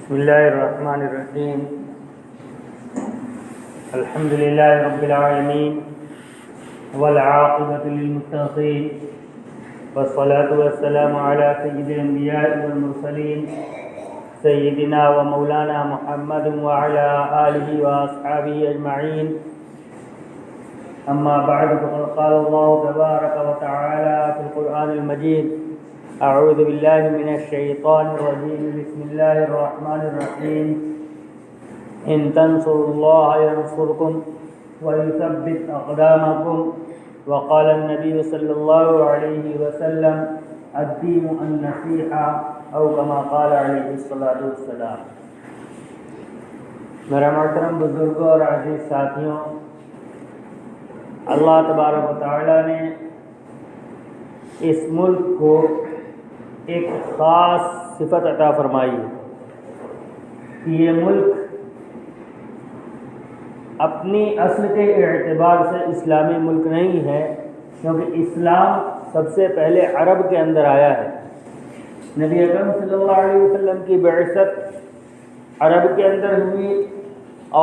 بسم الله الرحمن الرحيم. الحمد لله رب العالمين والعاقبة للمتقين والصلاة والسلام على سيد الأنبياء والمرسلين سيدنا ومولانا محمد وعلى آله وأصحابه أجمعين. أما بعد فقد قال الله تبارك وتعالى في القرآن المجيد: أعوذ بالله من الشيطان الرجيم. بسم الله الرحمن الرحيم. إن تنصروا الله ينصركم ويثبت أقدامكم. وقال النبي صلى الله عليه وسلم: الدين النصيحة، أو كما قال عليه الصلاة والسلام. میرا محترم بزرگوں اور عزیز ساتھیوں، اللہ تبارک و تعالیٰ نے اس ملک کو ایک خاص صفت عطا فرمائی ہے کہ یہ ملک اپنی اصل کے اعتبار سے اسلامی ملک نہیں ہے، کیونکہ اسلام سب سے پہلے عرب کے اندر آیا ہے۔ نبی اکرم صلی اللہ علیہ وسلم کی بعثت عرب کے اندر ہوئی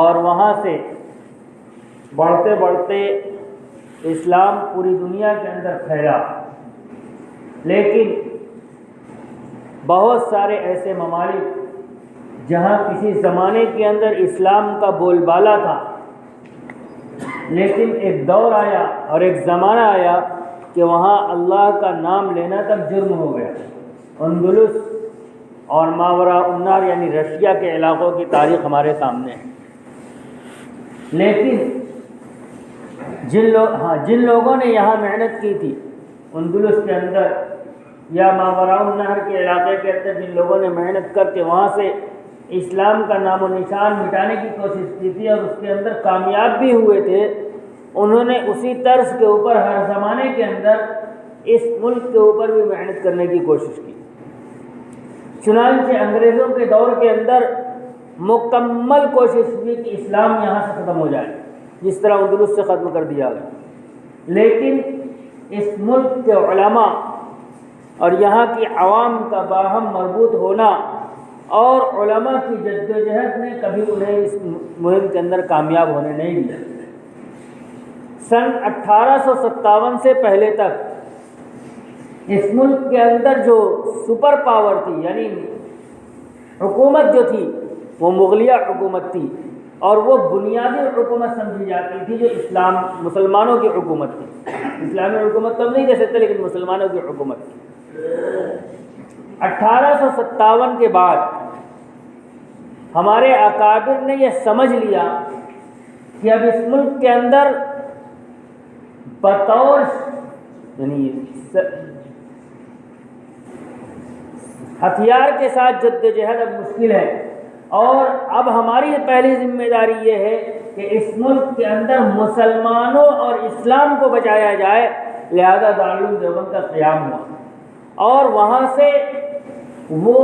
اور وہاں سے بڑھتے بڑھتے اسلام پوری دنیا کے اندر پھیلا، لیکن بہت سارے ایسے ممالک جہاں کسی زمانے کے اندر اسلام کا بول بالا تھا، لیکن ایک دور آیا اور ایک زمانہ آیا کہ وہاں اللہ کا نام لینا تک جرم ہو گیا۔ اندلس اور ماوراء النہر یعنی رشیا کے علاقوں کی تاریخ ہمارے سامنے ہے، لیکن جن لوگوں نے یہاں محنت کی تھی اندلس کے اندر یا ماوراء النہر کے علاقے کے اندر، جن لوگوں نے محنت کر کے وہاں سے اسلام کا نام و نشان مٹانے کی کوشش کی تھی اور اس کے اندر کامیاب بھی ہوئے تھے، انہوں نے اسی طرز کے اوپر ہر زمانے کے اندر اس ملک کے اوپر بھی محنت کرنے کی کوشش کی۔ چنانچہ انگریزوں کے دور کے اندر مکمل کوشش ہوئی کہ اسلام یہاں سے ختم ہو جائے، جس طرح اندلس سے ختم کر دیا گیا، لیکن اس ملک کے علماء اور یہاں کی عوام کا باہم مربوط ہونا اور علماء کی جدوجہد نے کبھی انہیں اس مہم کے اندر کامیاب ہونے نہیں دیا۔ سن 1857 سے پہلے تک اس ملک کے اندر جو سپر پاور تھی، یعنی حکومت جو تھی، وہ مغلیہ حکومت تھی، اور وہ بنیادی حکومت سمجھی جاتی تھی جو مسلمانوں کی حکومت تھی۔ اسلامی حکومت تو نہیں کہہ سکتے، لیکن مسلمانوں کی حکومت تھی۔ 1857 کے بعد ہمارے اکابر نے یہ سمجھ لیا کہ اب اس ملک کے اندر بطور یعنی ہتھیار کے ساتھ جدوجہد اب مشکل ہے، اور اب ہماری پہلی ذمہ داری یہ ہے کہ اس ملک کے اندر مسلمانوں اور اسلام کو بچایا جائے، لہذا دارالعلوم دیوبند کا قیام ہوا، اور وہاں سے وہ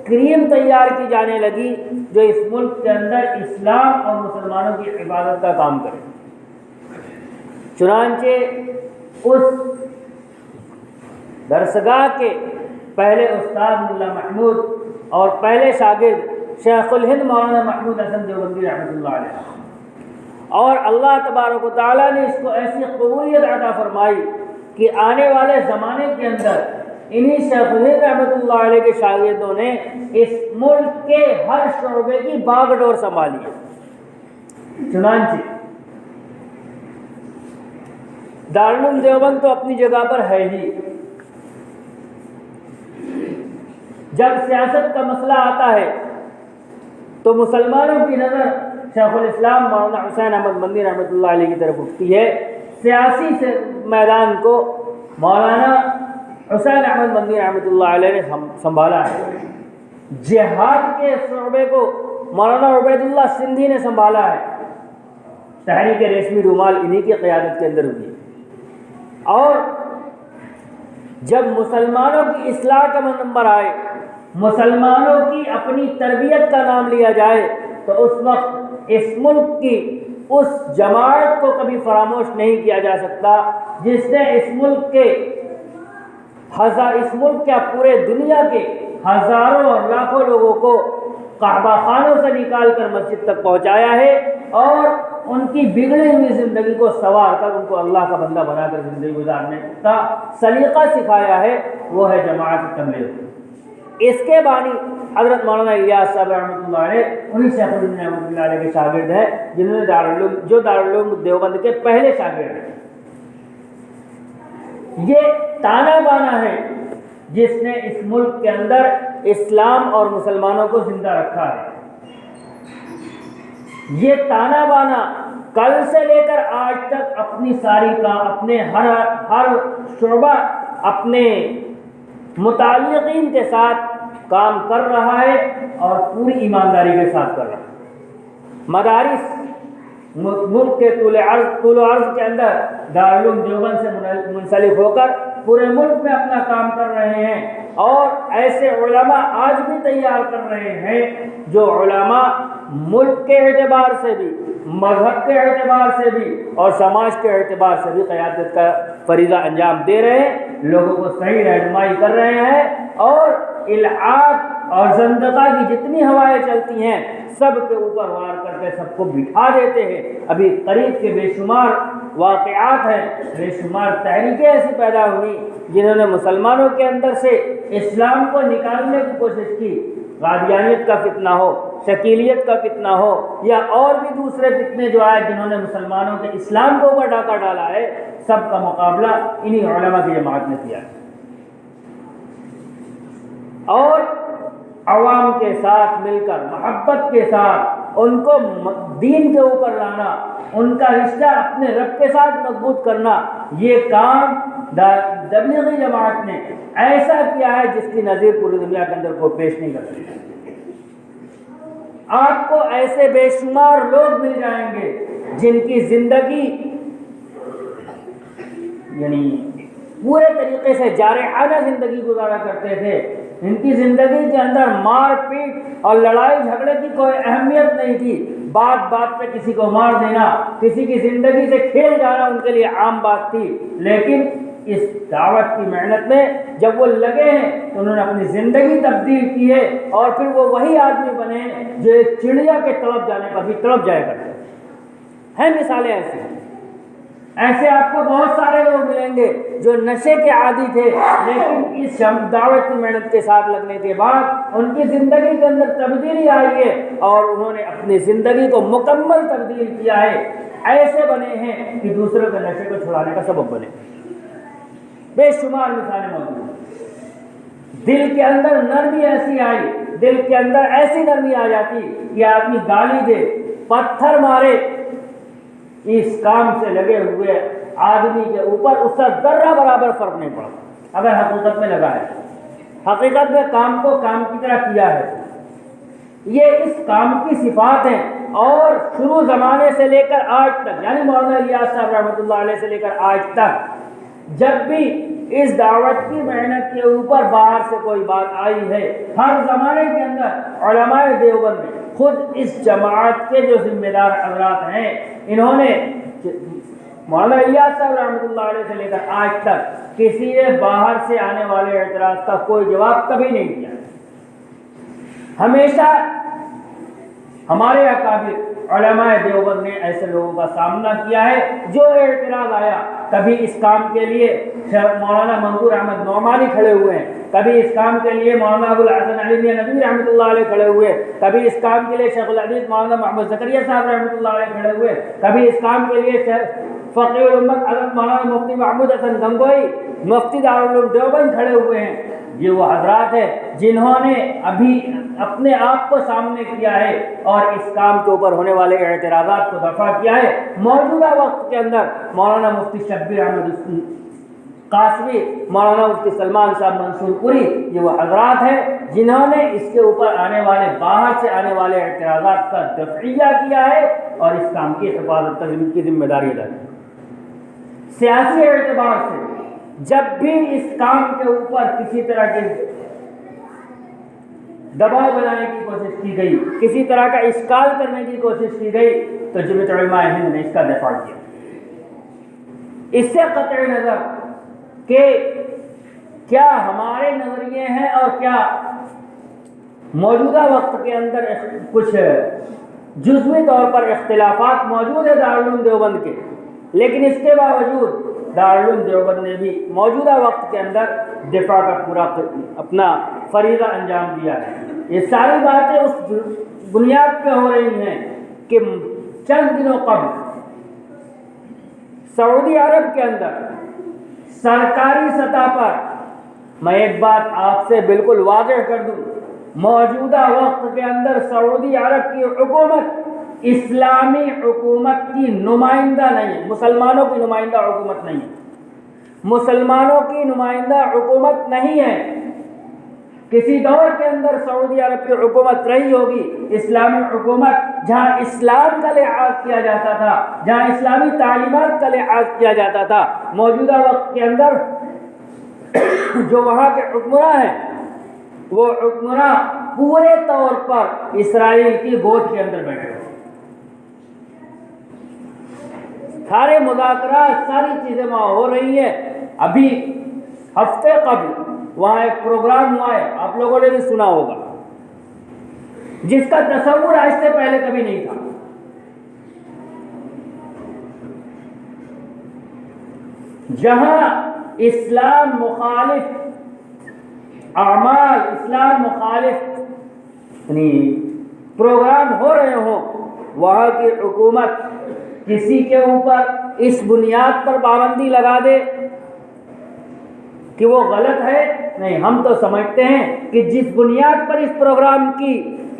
کریم تیار کی جانے لگی جو اس ملک کے اندر اسلام اور مسلمانوں کی عبادت کا کام کرے۔ چنانچہ اس درسگاہ کے پہلے استاد ملا محمود اور پہلے شاگرد شیخ الہند مولانا محمود حسن دیوبندی رحمۃ اللہ علیہ، اور اللہ تبارک و تعالیٰ نے اس کو ایسی قبولیت عطا فرمائی کہ آنے والے زمانے کے اندر انہی شیخ الہند رحمۃ اللہ علیہ کے شاگردوں نے اس ملک کے ہر شعبے کی باغ ڈور سنبھالی ہے۔ چنانچہ دارالعلوم دیوبند تو اپنی جگہ پر ہے ہی، جب سیاست کا مسئلہ آتا ہے تو مسلمانوں کی نظر شیخ الاسلام مولانا حسین احمد مدنی رحمۃ اللہ علیہ کی طرف اٹھتی ہے۔ سیاسی میدان کو مولانا حسین احمد مدنی رحمۃ اللہ علیہ نے سنبھالا ہے، جہاد کے شعبے کو مولانا عبید اللہ سندھی نے سنبھالا ہے، تحریک ریشمی رومال انہی کی قیادت کے اندر ہوئی، اور جب مسلمانوں کی اصلاح کا نمبر آئے، مسلمانوں کی اپنی تربیت کا نام لیا جائے، تو اس وقت اس ملک کی اس جماعت کو کبھی فراموش نہیں کیا جا سکتا جس نے اس ملک کیا پورے دنیا کے ہزاروں اور لاکھوں لوگوں کو قحبہ خانوں سے نکال کر مسجد تک پہنچایا ہے، اور ان کی بگڑی ہوئی زندگی کو سنوار کر ان کو اللہ کا بندہ بنا کر زندگی گزارنے کا سلیقہ سکھایا ہے، وہ ہے جماعت تبلیغ۔ اس کے بانی حضرت مولانا الیاس صاحب رحمۃ اللہ علیہ، انہی شیخ الہند رحمۃ اللہ علیہ کے شاگرد ہیں، جنہوں نے دارالعلوم دیوبند کے پہلے شاگرد ہیں۔ یہ تانا بانا ہے جس نے اس ملک کے اندر اسلام اور مسلمانوں کو زندہ رکھا ہے۔ یہ تانا بانا کل سے لے کر آج تک اپنی ساری کا اپنے ہر شعبہ اپنے متعلقین کے ساتھ کام کر رہا ہے اور پوری ایمانداری کے ساتھ کر رہا ہے۔ مدارس ملک کے طول و عرض کے اندر دارالعلوم دیوبند سے منسلک ہو کر پورے ملک میں اپنا کام کر رہے ہیں، اور ایسے علماء آج بھی تیار کر رہے ہیں جو علماء ملک کے اعتبار سے بھی، مذہب کے اعتبار سے بھی اور سماج کے اعتبار سے بھی قیادت کا فریضہ انجام دے رہے ہیں، لوگوں کو صحیح رہنمائی کر رہے ہیں، اور الحاد اور زندقہ کی جتنی ہوائیں چلتی ہیں سب کے اوپر وار کر کے سب کو بٹھا دیتے ہیں۔ ابھی قریب کے بے شمار واقعات ہیں، بے شمار تحریکیں ایسی پیدا ہوئی جنہوں نے مسلمانوں کے اندر سے اسلام کو نکالنے کی کوشش کی۔ قادیانیت کا فتنہ ہو، شکیلیت کا فتنہ ہو، یا اور بھی دوسرے فتنے جو آئے جنہوں نے مسلمانوں کے اسلام کو اوپر ڈاکہ ڈالا ہے، سب کا مقابلہ انہی علماء کی جماعت نے کیا، اور عوام کے ساتھ مل کر محبت کے ساتھ ان کو دین کے اوپر لانا، ان کا رشتہ اپنے رب کے ساتھ مضبوط کرنا، یہ کام تبلیغی جماعت نے ایسا کیا ہے جس کی نظیر پوری دنیا کے اندر کوئی پیش نہیں کر سکتا۔ آپ کو ایسے بے شمار لوگ مل جائیں گے جن کی زندگی یعنی پورے طریقے سے جارحانہ زندگی گزارا کرتے تھے، ان کی زندگی کے اندر مار پیٹ اور لڑائی جھگڑے کی کوئی اہمیت نہیں تھی، بات بات پہ کسی کو مار دینا، کسی کی زندگی سے کھیل جانا ان کے لیے عام بات تھی، لیکن اس دعوت کی محنت میں جب وہ لگے ہیں تو انہوں نے اپنی زندگی تبدیل کی ہے، اور پھر وہ وہی آدمی بنے جو ایک چڑیا کے تڑپ جانے پر بھی تڑپ جایا کرتے ہیں۔ مثالیں ایسے آپ کو بہت سارے لوگ ملیں گے جو نشے کے عادی تھے، لیکن اس دعوت کی محنت کے ساتھ لگنے کے بعد ان کی زندگی کے اندر تبدیلی آئی ہے، اور انہوں نے اپنی زندگی کو مکمل تبدیل کیا ہے، ایسے بنے ہیں کہ دوسروں کے نشے کو چھڑانے کا سبب بنے۔ بے شمار مثالیں موجود ہیں۔ دل کے اندر نرمی ایسی آئی، دل کے اندر ایسی نرمی آ جاتی کہ آدمی گالی دے، پتھر مارے، اس کام سے لگے ہوئے آدمی کے اوپر اس کا ذرہ برابر فرق نہیں پڑتا اگر حقیقت میں لگا ہے، حقیقت میں کام کو کام کی طرح کیا ہے۔ یہ اس کام کی صفات ہیں، اور شروع زمانے سے لے کر آج تک، یعنی مولانا الیاس صاحب رحمۃ اللہ علیہ سے لے کر آج تک، جب بھی اس دعوت کی محنت کے اوپر باہر سے کوئی بات آئی ہے، ہر زمانے کے اندر علماء دیوبند میں خود اس جماعت کے جو ذمہ دار حضرات ہیں، انہوں نے مولانا الیاس صاحب رحمۃ اللہ علیہ سے لے کر آج تک کسی نے باہر سے آنے والے اعتراض کا کوئی جواب کبھی نہیں دیا۔ ہمیشہ ہمارے اکابر علماء دیوبند نے ایسے لوگوں کا سامنا کیا ہے، جو اعتراض آیا کبھی اس کام کے لیے مولانا منظور احمد نعمانی کھڑے ہوئے ہیں، کبھی اس کام کے لیے مولانا ابو الحسن علی میاں ندوی رحمۃ اللہ علیہ کھڑے ہوئے، کبھی اس کام کے لیے شیخ الحدیث مولانا محمد زکریا صاحب رحمۃ اللہ علیہ کھڑے ہوئے، کبھی اس کام کے لیے فقیر الامت حضرت مولانا مفتی محمود حسن گنگوئی مفتی دارالعلوم دیوبند کھڑے ہوئے ہیں۔ یہ وہ حضرات ہیں جنہوں نے ابھی اپنے آپ کو سامنے کیا ہے اور اس کام کے اوپر ہونے والے اعتراضات کو دفع کیا ہے۔ موجودہ وقت کے اندر مولانا مفتی شبیر احمد قاسمی، مولانا مفتی سلمان صاحب منصور پوری، یہ وہ حضرات ہیں جنہوں نے اس کے اوپر آنے والے باہر سے آنے والے اعتراضات کا دفعیہ کیا ہے اور اس کام کی حفاظت کی ذمہ داری ادا کی۔ سیاسی اعتبار سے جب بھی اس کام کے اوپر کسی طرح کے دباؤ بنانے کی کوشش کی گئی، کسی طرح کا اشکال کرنے کی کوشش کی گئی، تو جمعیت علماء ہند نے اس کا دفاع کیا۔ اس سے قطع نظر کہ کیا ہمارے نظریے ہیں اور کیا موجودہ وقت کے اندر کچھ جزوی طور پر اختلافات موجود ہے دارالعلوم دیوبند کے، لیکن اس کے باوجود دارالعلوم دیوبند نے بھی موجودہ وقت کے اندر دفاع کا پورا اپنا فریضہ انجام دیا ہے۔ یہ ساری باتیں اس بنیاد پہ ہو رہی ہیں کہ چند دنوں قبل سعودی عرب کے اندر سرکاری سطح پر، میں ایک بات آپ سے بالکل واضح کر دوں، موجودہ وقت کے اندر سعودی عرب کی حکومت اسلامی حکومت کی نمائندہ نہیں ہے، مسلمانوں کی نمائندہ حکومت نہیں ہے، مسلمانوں کی نمائندہ حکومت نہیں ہے۔ کسی دور کے اندر سعودی عرب کی حکومت رہی ہوگی اسلامی حکومت، جہاں اسلام کا لحاظ کیا جاتا تھا، جہاں اسلامی تعلیمات کا لحاظ کیا جاتا تھا۔ موجودہ وقت کے اندر جو وہاں کے حکمراں ہیں، وہ حکمراں پورے طور پر اسرائیل کی گود کے اندر بیٹھے ہوئے، سارے مذاکرات، ساری چیزیں وہاں ہو رہی ہیں۔ ابھی ہفتے قبل وہاں ایک پروگرام ہوا ہے، آپ لوگوں نے بھی سنا ہوگا، جس کا تصور آج سے پہلے کبھی نہیں تھا۔ جہاں اسلام مخالف اعمال، اسلام مخالف پروگرام ہو رہے ہوں، وہاں کی حکومت کسی کے اوپر اس بنیاد پر پابندی لگا دے کہ وہ غلط ہے، نہیں، ہم تو سمجھتے ہیں کہ جس بنیاد پر اس پروگرام کی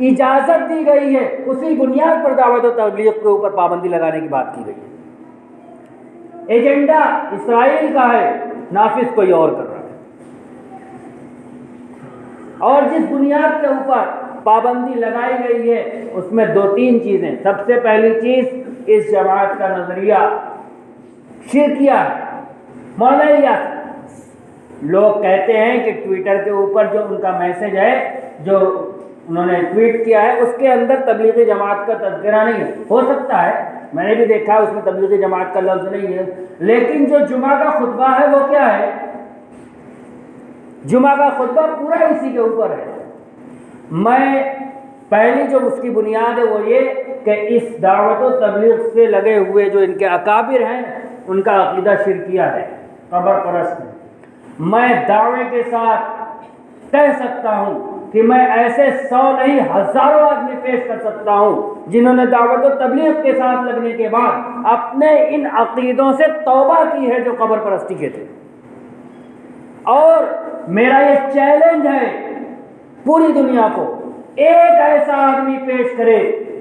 اجازت دی گئی ہے، اسی بنیاد پر دعوت و تبلیغ کے اوپر پابندی لگانے کی بات کی گئی ہے۔ ایجنڈا اسرائیل کا ہے، نافذ کوئی اور کر رہا ہے۔ اور جس بنیاد کے اوپر پابندی لگائی گئی ہے اس میں دو تین چیزیں۔ سب سے پہلی چیز، اس جماعت کا نظریہ شرکیہ ہے، مولیات۔ لوگ کہتے ہیں کہ ٹویٹر کے اوپر جو ان کا میسج ہے، جو انہوں نے ٹویٹ کیا ہے، اس کے اندر تبلیغی جماعت کا تذکرہ نہیں ہے۔ ہو سکتا ہے، میں نے بھی دیکھا اس میں تبلیغی جماعت کا لفظ نہیں ہے، لیکن جو جمعہ کا خطبہ ہے وہ کیا ہے؟ جمعہ کا خطبہ پورا اسی کے اوپر ہے۔ میں پہلی جو اس کی بنیاد ہے وہ یہ کہ اس دعوت و تبلیغ سے لگے ہوئے جو ان کے اکابر ہیں، ان کا عقیدہ شرکیہ ہے، قبر پرست ہے۔ میں دعوے کے ساتھ کہہ سکتا ہوں کہ میں ایسے 100 نہیں ہزاروں آدمی پیش کر سکتا ہوں جنہوں نے دعوت و تبلیغ کے ساتھ لگنے کے بعد اپنے ان عقیدوں سے توبہ کی ہے جو قبر پرستی کے تھے۔ اور میرا یہ چیلنج ہے پوری دنیا کو، ایک ایسا آدمی پیش کرے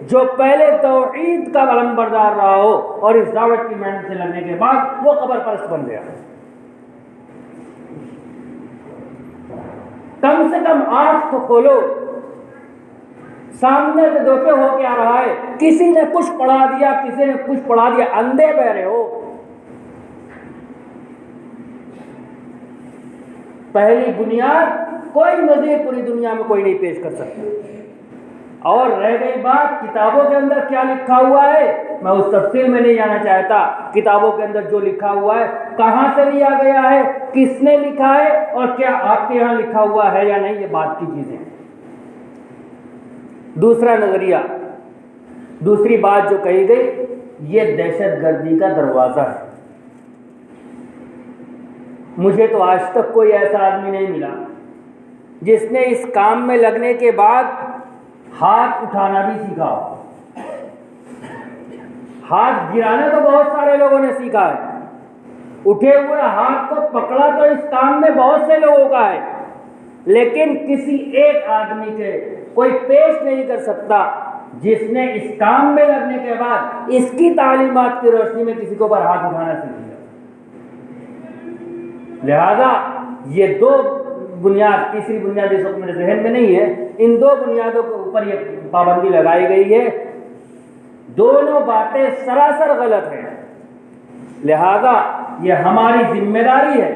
جو پہلے توحید کا علمبردار رہا ہو اور اس دعوت کی محنت سے لگنے کے بعد وہ قبر پرست بن گیا۔ کم سے کم آنکھ تو کھولو، سامنے سے دھوکے ہو کے آ رہا ہے، کسی نے کچھ پڑھا دیا، کسی نے کچھ پڑھا دیا، اندھے بہرے ہو۔ پہلی بنیاد کوئی نظیر پوری دنیا میں کوئی نہیں پیش کر سکتا۔ اور رہ گئی بات کتابوں کے اندر کیا لکھا ہوا ہے، میں اس تفصیل میں نہیں جانا چاہتا۔ کتابوں کے اندر جو لکھا ہوا ہے کہاں سے لیا گیا ہے، کس نے لکھا ہے، اور کیا آپ کے یہاں لکھا ہوا ہے یا نہیں، یہ بات کی چیزیں ہیں۔ دوسرا نظریہ، دوسری بات جو کہی گئی، یہ دہشت گردی کا دروازہ ہے۔ مجھے تو آج تک کوئی ایسا آدمی نہیں ملا جس نے اس کام میں لگنے کے بعد ہاتھ اٹھانا بھی سیکھا ہو۔ ہاتھ گرانا تو بہت سارے لوگوں نے سیکھا ہے، اٹھے ہوئے ہاتھ کو پکڑا تو اس کام میں بہت سے لوگوں کا ہے، لیکن کسی ایک آدمی کے کوئی پیش نہیں کر سکتا جس نے اس کام میں لگنے کے بعد اس کی تعلیمات کی روشنی میں کسی کو پر ہاتھ اٹھانا سیکھ لیا۔ لہذا یہ دو بنیاد، تیسری بنیاد اس وقت میرے ذہن میں نہیں ہے، ان دو بنیادوں کے اوپر یہ پابندی لگائی گئی ہے۔ دونوں باتیں سراسر غلط ہیں، لہذا یہ ہماری ذمہ داری ہے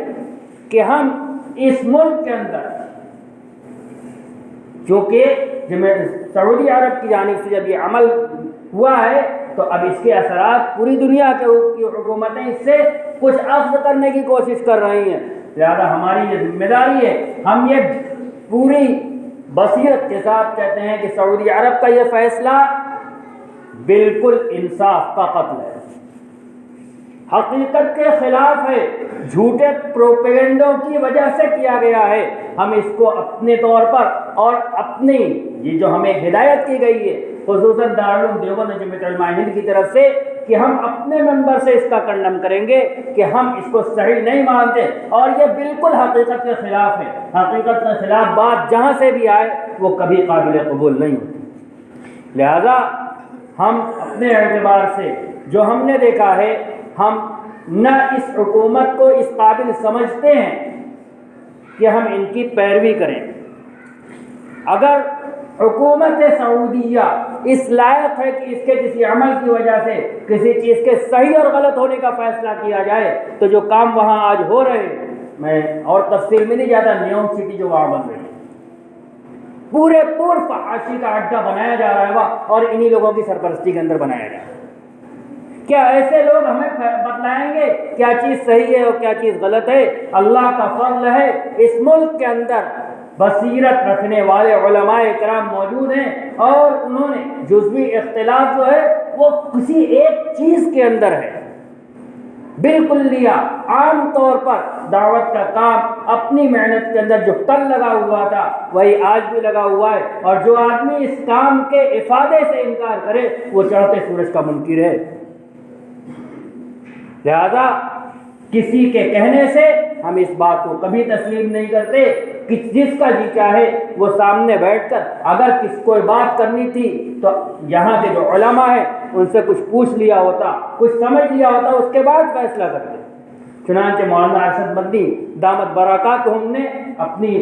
کہ ہم اس ملک کے اندر، چونکہ سعودی عرب کی جانب سے جب یہ عمل ہوا ہے تو اب اس کے اثرات پوری دنیا کی حکومتیں اس سے کچھ اخذ کرنے کی کوشش کر رہی ہیں، لہذا ہماری یہ ذمہ داری ہے، ہم یہ پوری بصیرت کے ساتھ کہتے ہیں کہ سعودی عرب کا یہ فیصلہ بالکل انصاف کا قتل ہے، حقیقت کے خلاف ہے، جھوٹے پروپیگنڈوں کی وجہ سے کیا گیا ہے۔ ہم اس کو اپنے طور پر اور اپنی یہ جو ہمیں ہدایت کی گئی ہے خصوصاً دارالعلوم دیوبند و جمعیت علماء ہند کی طرف سے کہ ہم اپنے منبر سے اس کا کنڈم کریں گے کہ ہم اس کو صحیح نہیں مانتے اور یہ بالکل حقیقت کے خلاف ہے۔ حقیقت کے خلاف بات جہاں سے بھی آئے وہ کبھی قابل قبول نہیں ہوتی۔ لہذا ہم اپنے اعتبار سے جو ہم نے دیکھا ہے، ہم نہ اس حکومت کو اس قابل سمجھتے ہیں کہ ہم ان کی پیروی کریں۔ اگر حکومت سعودیہ اس لائق ہے کہ اس کے کسی عمل کی وجہ سے کسی چیز کے صحیح اور غلط ہونے کا فیصلہ کیا جائے تو جو کام وہاں آج ہو رہے ہیں، میں اور تفصیل میں نہیں جاتا، نیوم سٹی جو وہاں بن رہی ہے، پورے فحاشی کا اڈا بنایا جا رہا ہے وہاں، اور انہی لوگوں کی سرپرستی کے اندر بنایا جا رہا ہے۔ کیا ایسے لوگ ہمیں بتلائیں گے کیا چیز صحیح ہے اور کیا چیز غلط ہے؟ اللہ کا فضل ہے، اس ملک کے اندر بصیرت رکھنے والے علماء کرام موجود ہیں، اور انہوں نے جزوی اختلاف جو ہے وہ کسی ایک چیز کے اندر ہے بالکل لیا۔ عام طور پر دعوت کا کام اپنی محنت کے اندر جو کل لگا ہوا تھا وہی آج بھی لگا ہوا ہے، اور جو آدمی اس کام کے افادے سے انکار کرے وہ چڑھتے سورج کا منکر ہے۔ لہذا کسی کے کہنے سے ہم اس بات کو کبھی تسلیم نہیں کرتے کہ جس کا جی چاہے وہ سامنے بیٹھ کر اگر کس کوئی بات کرنی تھی تو یہاں کے جو علماء ہیں ان سے کچھ پوچھ لیا ہوتا، کچھ سمجھ لیا ہوتا، اس کے بعد فیصلہ کرتے۔ چنانچہ مولانا ارشد مدنی دامت برکاتہم نے اپنی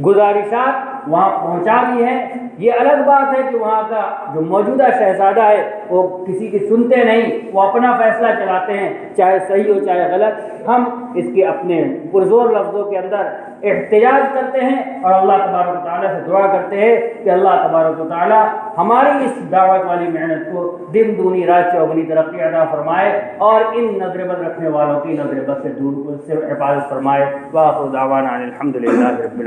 گزارشات وہاں پہنچا دی ہیں۔ یہ الگ بات ہے کہ وہاں کا جو موجودہ شہزادہ ہے وہ کسی کی سنتے نہیں، وہ اپنا فیصلہ چلاتے ہیں، چاہے صحیح ہو چاہے غلط۔ ہم اس کے اپنے پرزور لفظوں کے اندر احتجاج کرتے ہیں اور اللہ تبارک و تعالیٰ سے دعا کرتے ہیں کہ اللہ تبارک و تعالیٰ ہماری اس دعوت والی محنت کو دن دونی رات چوگنی ترقی عطا فرمائے اور ان نظر بد رکھنے والوں کی نظر بد سے دور سے حفاظت فرمائے۔ وآخر دعوانا ان الحمد للہ رب العالمین۔